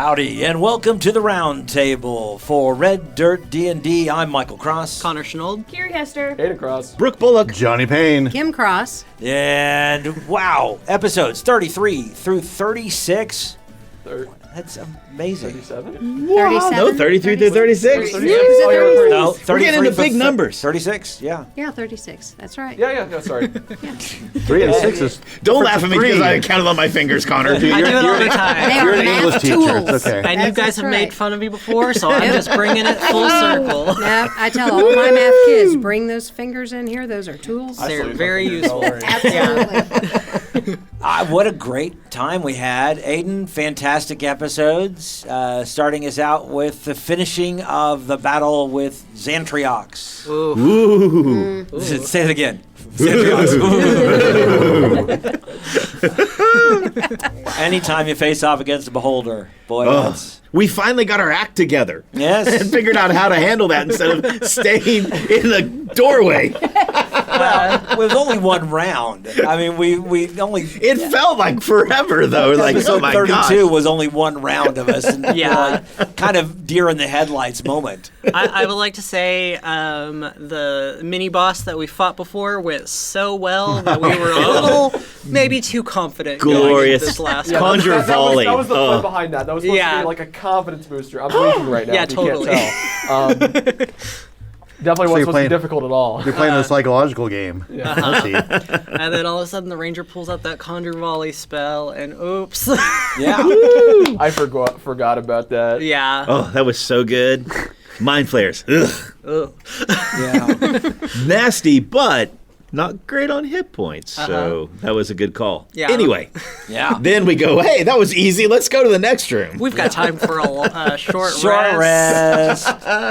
Howdy, and welcome to the round table for Red Dirt D&D. I'm Michael Cross. Connor Shenold. Kiri Hester. Ada Cross. Brooke Bullock. Johnny Payne. Kim Cross. And wow, episodes 33 through 36. That's amazing. 37? Wow. No, 33 through 36. 36. No, 33 We're getting into for big numbers. 36, yeah. Yeah, 36. That's right. Yeah, sorry. 3 and 6 is... Don't laugh at me because I counted on my fingers, Connor. I do it all the time. They You're are an math English teacher. tools. It's okay. And you guys have right. made fun of me before, so I'm just bringing it full circle. No, I tell all my math kids, bring those fingers in here. Those are tools. They're very useful. Absolutely. What a great time we had. Aiden, fantastic episodes. Starting us out with the finishing of the battle with Xantriox. Ooh. Say it again. Xantriox. Anytime you face off against a beholder, boy, that's... We finally got our act together. Yes. And figured out how to handle that instead of staying in the doorway. Well, it was only one round. I mean, we only... It felt like forever, though. Like, oh Episode my 32 gosh. was only one round of us. And, Yeah. kind of deer in the headlights moment. I would like to say the mini-boss that we fought before went so well that we were a little, maybe too confident going into Glorious. this last Yeah, one. Conjure volley. That was the plan behind that. That was supposed to be like a confidence booster. I'm blinking right now. Yeah, if you totally. Can't tell. Definitely wasn't supposed to be difficult at all. You're playing a psychological game. Yeah. I see. And then all of a sudden the ranger pulls out that conjure volley spell, and oops. Yeah. I forgot about that. Yeah. Oh, that was so good. Mind flares. Ugh. Ugh. Yeah. Nasty, but not great on hit points. So that was a good call. Yeah. Anyway, Yeah. then we go, hey, that was easy. Let's go to the next room. We've got time for a short Short rest,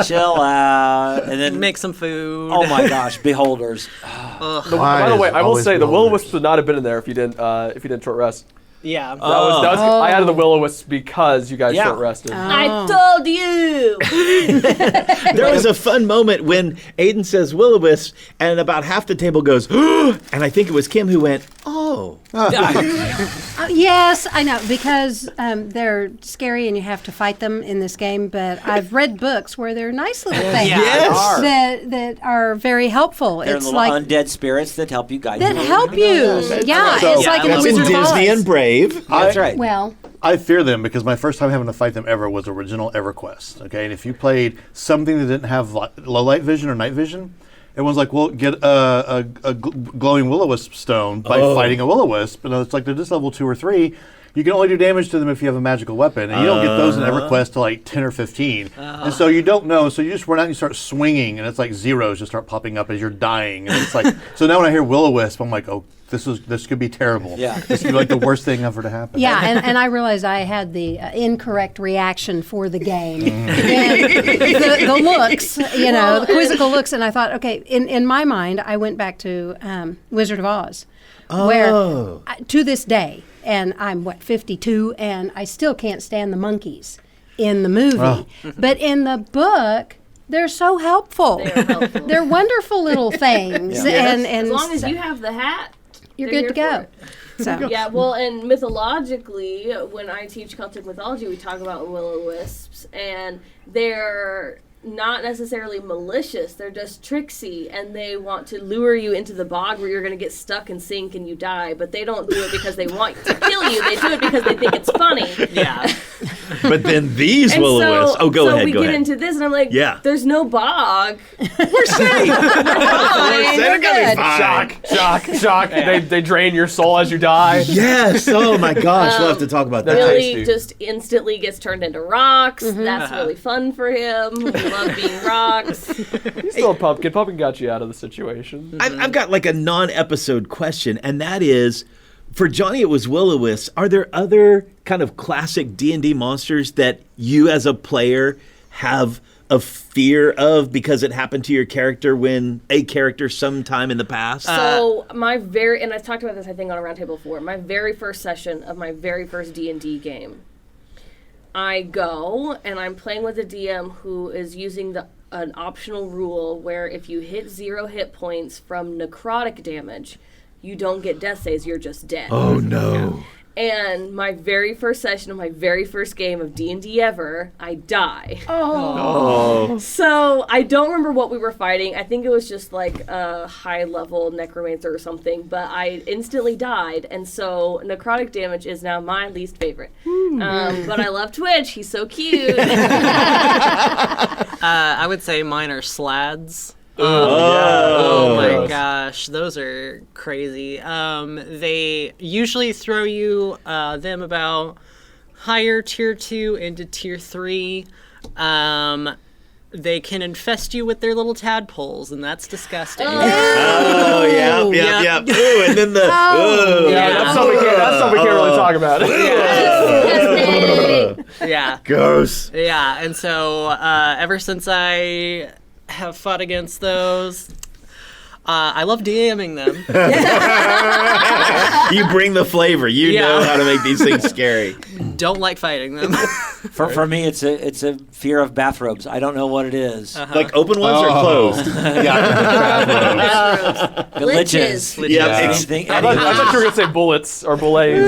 chill out, and then Make some food. oh my gosh, beholders. By the way, I will say the will-o-wisp would not have been in there if you didn't short rest. Yeah. That was I added the will-o-wisp because you guys Yeah. short rested. I told you. There was a fun moment when Aiden says will-o-wisp, and about half the table goes, and I think it was Kim who went, oh. Yes, I know, because they're scary and you have to fight them in this game, but I've read books where they're nice little things Yes. that are very helpful. They're It's little like undead spirits that help you guide that you. help you. Yeah, So- it's like in the That's in Wizard of Disney Oz. and Brave. That's right. Well, I fear them because my first time having to fight them ever was original EverQuest. Okay, and if you played something that didn't have low light vision or night vision, everyone's like, well, get a glowing will-o-wisp stone by fighting a will-o-wisp. And it's like they're just level 2 or 3. You can only do damage to them if you have a magical weapon, and you don't get those in EverQuest till like 10 or 15. And so you don't know, so you just run out and you start swinging, and it's like zeros just start popping up as you're dying. And it's like, so now when I hear will-o-wisp, I'm like, oh, this could be terrible. Yeah. This could be like the worst thing ever to happen. yeah, and I realized I had the incorrect reaction for the game. And the looks, the quizzical looks, and I thought, okay, in my mind, I went back to Wizard of Oz, where to this day, and I'm 52, and I still can't stand the monkeys in the movie, but in the book, they're so helpful. They're helpful. They're wonderful little things, and As long as you have the hat, you're they're good to here go. for So it. Yeah, well, and mythologically, when I teach Celtic mythology, we talk about will-o-wisps, and they're not necessarily malicious. They're just tricksy, and they want to lure you into the bog where you're going to get stuck and sink and you die. But they don't do it because they want to kill you. They do it because they think it's funny. Yeah. But then these And will-o-wisps. so, Go ahead. we get into this, and I'm like, Yeah. there's no bog. We're safe. They're gonna be fine. Shock. They drain your soul as you die. Yes. Oh my gosh. We'll have to talk about that. Billy tasty. just instantly gets turned into rocks. That's really fun for him. We love being rocks. He's still a pumpkin. Pumpkin got you out of the situation. I've got like a non-episode question, and that is, for Johnny, it was will-o-wisps. Are there other kind of classic D&D monsters that you as a player have a fear of because it happened to your character when a character sometime in the past? So and I've talked about this I think on a roundtable before. My very first session of my very first D&D game, I go and I'm playing with a DM who is using an optional rule where if you hit 0 hit points from necrotic damage, you don't get death saves. You're just dead. Oh no. And my very first session of my very first game of D&D ever, I die. So I don't remember what we were fighting. I think it was just like a high-level necromancer or something, but I instantly died, and so necrotic damage is now my least favorite. But I love Twitch. He's so cute. I would say mine are slads. Oh my gosh, those are crazy. They usually throw you them about higher tier 2 into tier 3. They can infest you with their little tadpoles, and that's disgusting. Yep. Ooh, and then the. That's something we can't really talk about. Yeah. Gross. Yeah, and so ever since I have fought against those, I love DMing them. You bring the flavor. You know how to make these things scary. Don't like fighting them. For me, it's a fear of bathrobes. I don't know what it is. Like open ones or closed? Glitches. Yeah. I thought you were going to say bullets or bullets.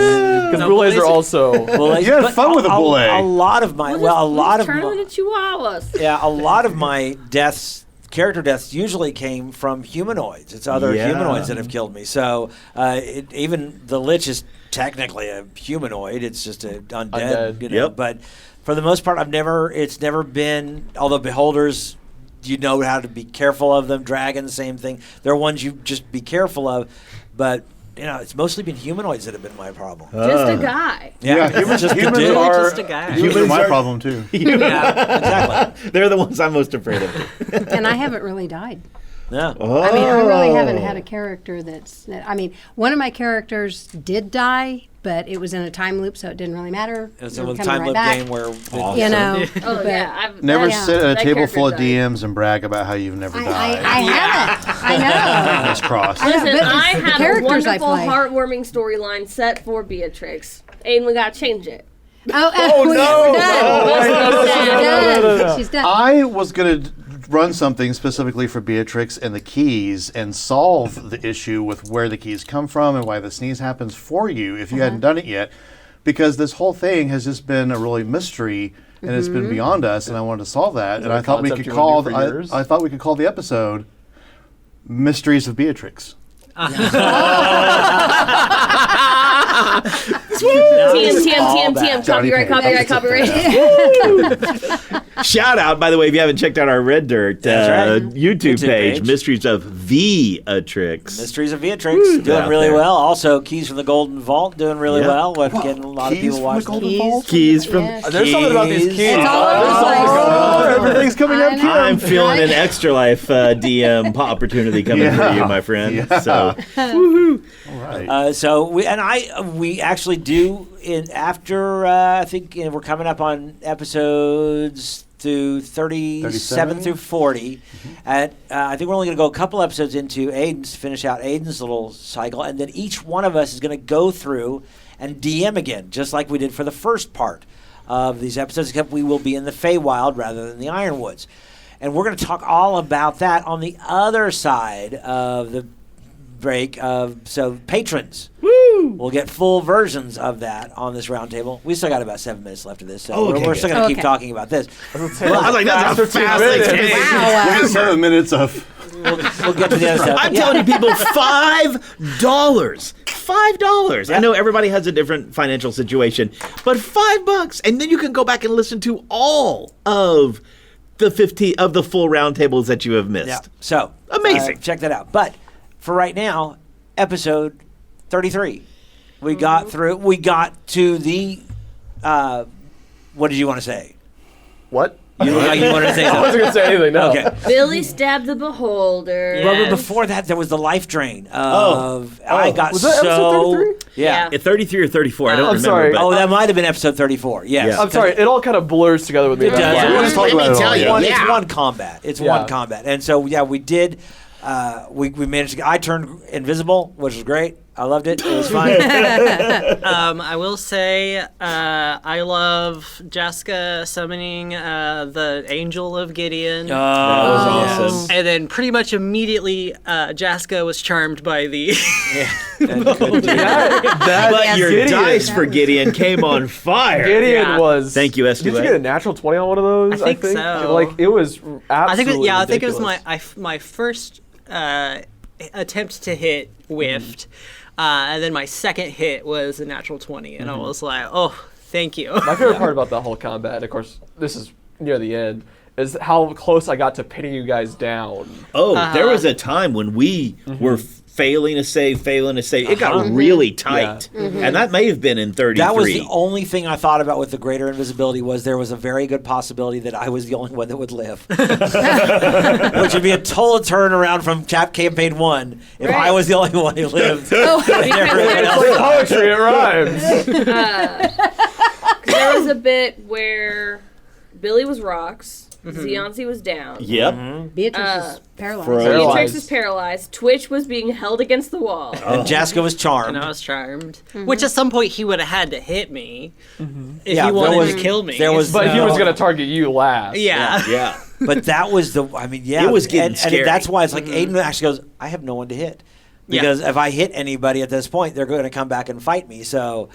Because bullets are also... Bullets, You had fun with a bullet. A lot of my... Well, a lot of Turn my... into chihuahuas. Yeah, a lot of my deaths... Character deaths usually came from humanoids. It's other humanoids that have killed me. So even the Lich is technically a humanoid. It's just an undead. You know? Yep. But for the most part, it's never been. Although beholders, you know how to be careful of them. Dragons, same thing. They're ones you just be careful of. But it's mostly been humanoids that have been my problem. Just a guy. Yeah, humans just humans dude. are Just a guy. humans are my problem too. Exactly. They're the ones I'm most afraid of. And I haven't really died. Yeah. I mean, I really haven't had a character that's. I mean, one of my characters did die, but it was in a time loop, so it didn't really matter. It's They a were time coming loop right back. game where Oh but yeah, I've Never that- sit at a that table full of character died. DMs and brag about how you've never I died. haven't. I know. Fingers crossed. I know, Listen, but I it's the had a characters I wonderful, play. heartwarming storyline set for Beatrix. Aiden, we gotta change it. Oh no. We're done. She's done. I was going to run something specifically for Beatrix and the keys and solve the issue with where the keys come from and why the sneeze happens for you if you hadn't done it yet. Because this whole thing has just been a really mystery and it's been beyond us, and I wanted to solve that. And I thought we concept could you wanted call to do for years? I thought we could call the episode "Mysteries of Beatrix." TM. Copyright. Shout out, by the way, if you haven't checked out our Red Dirt That's right. YouTube page, page. Mysteries of Beatrix. Mysteries of Beatrix doing out really there. well. Also, Keys from the Golden Vault doing really Yep. well. We're getting a lot of Keys people from the watching. Golden it. Vault? Keys from. Yes. There's something about these Keys. keys. It's all over the place. Everything's coming I up. know. I'm feeling an Right? extra life DM opportunity coming for you, my friend. Yeah. So All right. So we actually do after I think we're coming up on episodes through 37 37? through 40. At I think we're only going to go a couple episodes into Aiden's, finish out Aiden's little cycle, and then each one of us is going to go through and DM again, just like we did for the first part of these episodes, except we will be in the Feywild rather than the Ironwoods. And we're going to talk all about that on the other side of the break. So patrons. We'll get full versions of that on this roundtable. We still got about 7 minutes left of this, so Okay, we're still good. going to keep Okay. talking about this. I was like, that's a fast minutes. game. Wow. 7 minutes of. We'll get to the other stuff. I'm telling you, people, $5. $5. I know everybody has a different financial situation, but $5, and then you can go back and listen to all of the 15 of the full roundtables that you have missed. Yeah. So Amazing. check that out. But for right now, episode 33. We got through. We got to the. What did you want to say? What? You look like you wanted to say I wasn't something. going to say anything, no. Okay. Billy stabbed the beholder. But before that, there was the life drain of. I got Was that episode 33? Yeah. At 33 or 34, I don't I'm remember. sorry. But Oh, that might have been episode 34. Yes. Yeah. I'm sorry, it all kind of blurs together with me. It does. Yeah. Let's talk about it all, yeah. It's one combat. It's Yeah. one combat. And so, yeah, we did. We managed to. I turned invisible, which was great. I loved it. It was fun. I will say I love Jaska summoning the Angel of Gideon. That was awesome. And then pretty much immediately, Jaska was charmed by the... But your Gideon. dice for Gideon came on fire. Gideon was. Thank you, Did you SQA. get a natural 20 on one of those? I think so. Like it was I think absolutely. I think it was ridiculous. my first attempt to hit whiffed, and then my second hit was a natural 20, and I was like, oh, thank you. My favorite part about that whole combat, and of course, this is near the end, is how close I got to pinning you guys down. Oh, there was a time when we were failing to save. It got really tight. And that may have been in 33. That was the only thing I thought about with the greater invisibility was there was a very good possibility that I was the only one that would live. Which would be a total turnaround from campaign 1 if I was the only one who lived. Everyone else Like poetry, it rhymes. There was a bit where Billy was rocks, Zianzi was down. Yep. Beatrix is paralyzed. Paralyzed. Beatrix was paralyzed. Twitch was being held against the wall. And Jaska was charmed. And I was charmed. Which at some point he would have had to hit me if Yeah, he there wanted was- to kill me. there was- But he was going to target you last. yeah. Yeah. But that was the, I mean, yeah. It was getting and scary. that's why it's like Aiden actually goes, I have no one to hit. Because if I hit anybody at this point, they're going to come back and fight me. So,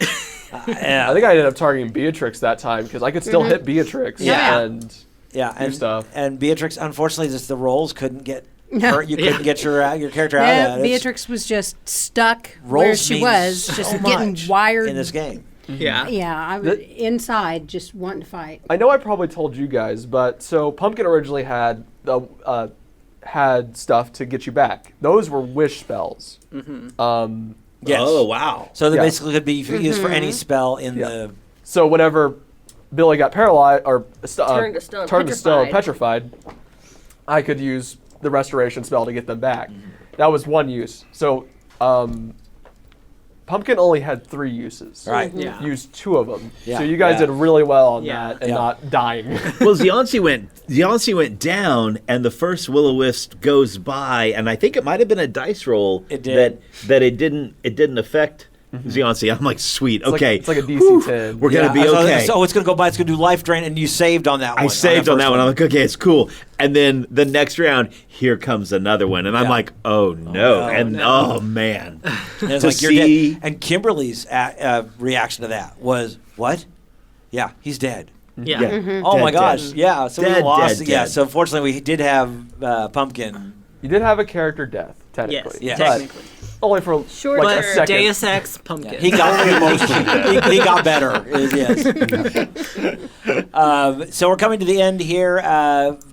I think I ended up targeting Beatrix that time because I could still hit Beatrix. Yeah. And and stuff. And Beatrix, unfortunately, just the rolls couldn't get her. You couldn't get your character out of that. It's- Beatrix was just stuck rolls where she means was, just so getting much wired. in this game. Yeah. Yeah, I was inside just wanting to fight. I know I probably told you guys, but so Pumpkin originally had had stuff to get you back. Those were wish spells. Yes. Oh, wow. So they Yeah. basically could be used for any spell in the. So whenever Billy got paralyzed or Turned to stone, petrified, I could use the restoration spell to get them back. That was one use. So Pumpkin only had 3 uses. Right. Yeah. Used 2 of them. Yeah. So you guys Yeah. did really well on Yeah. that and Yeah. not dying. Well, Zianzi went down, and the first will-o-wisp goes by, and I think it might have been a dice roll It did. that it didn't affect Zianzi. I'm like, sweet, okay, It's like a DC 10. we're gonna be okay. So it's going to go by. It's going to do life drain, and you saved on that one. I saved on that first one. I'm like, okay, it's cool. And then the next round, here comes another one, and I'm Yeah. like, oh no, no, oh man, And it's to like, you're see. dead. And Kimberly's reaction to that was, what? Yeah, he's dead. Yeah. Yeah. Oh Dead, my gosh! dead. Yeah, so we Dead, lost. dead, Yeah, dead. so fortunately we did have Pumpkin. You did have a character death, technically. Yes, but technically. Only for Short like a term. second. Deus Ex Pumpkin. He got he got better. Yes. So we're coming to the end here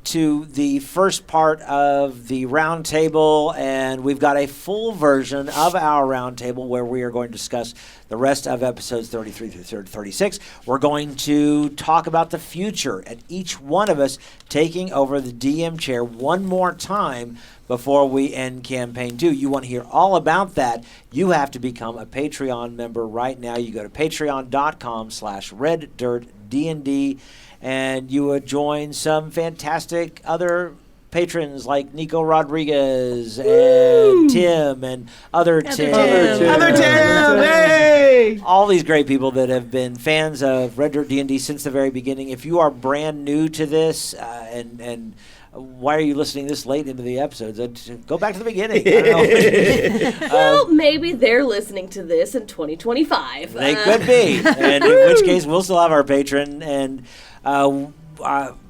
to the first part of the round table, and we've got a full version of our round table where we are going to discuss the rest of episodes 33 through 36. We're going to talk about the future, and each one of us taking over the DM chair one more time before we end campaign 2. You want to hear all about that, you have to become a Patreon member right now. You go to patreon.com/reddirtdnd, and you would join some fantastic other patrons like Nico Rodriguez and Tim and other Tim. Other Tim, hey! All these great people that have been fans of Red Dirt D&D since the very beginning. If you are brand new to this and why are you listening this late into the episodes? Go back to the beginning. I don't know. Well, maybe they're listening to this in 2025. They could be, and in which case we'll still have our patron. And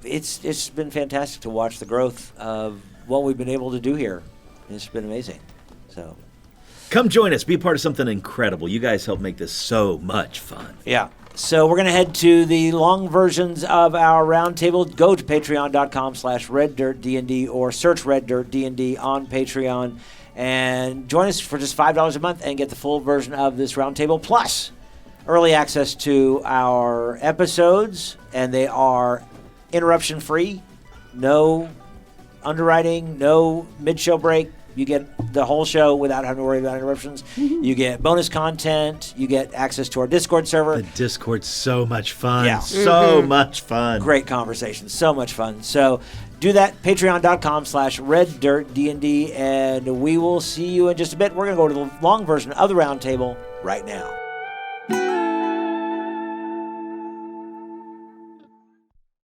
it's been fantastic to watch the growth of what we've been able to do here. It's been amazing. So Come join us. Be a part of something incredible. You guys help make this so much fun. yeah. So we're going to head to the long versions of our roundtable. Go to patreon.com/reddirtdnd or search Red Dirt D&D on Patreon and join us for just $5 a month and get the full version of this roundtable plus early access to our episodes, and they are interruption free, no underwriting, no mid-show break, You get the whole show without having to worry about interruptions. You get bonus content. You get access to our Discord server. The Discord's so much fun. Yeah. So much fun. Great conversation. So much fun. So do that. Patreon.com/RedDirtDnD. And we will see you in just a bit. We're going to go to the long version of the roundtable right now.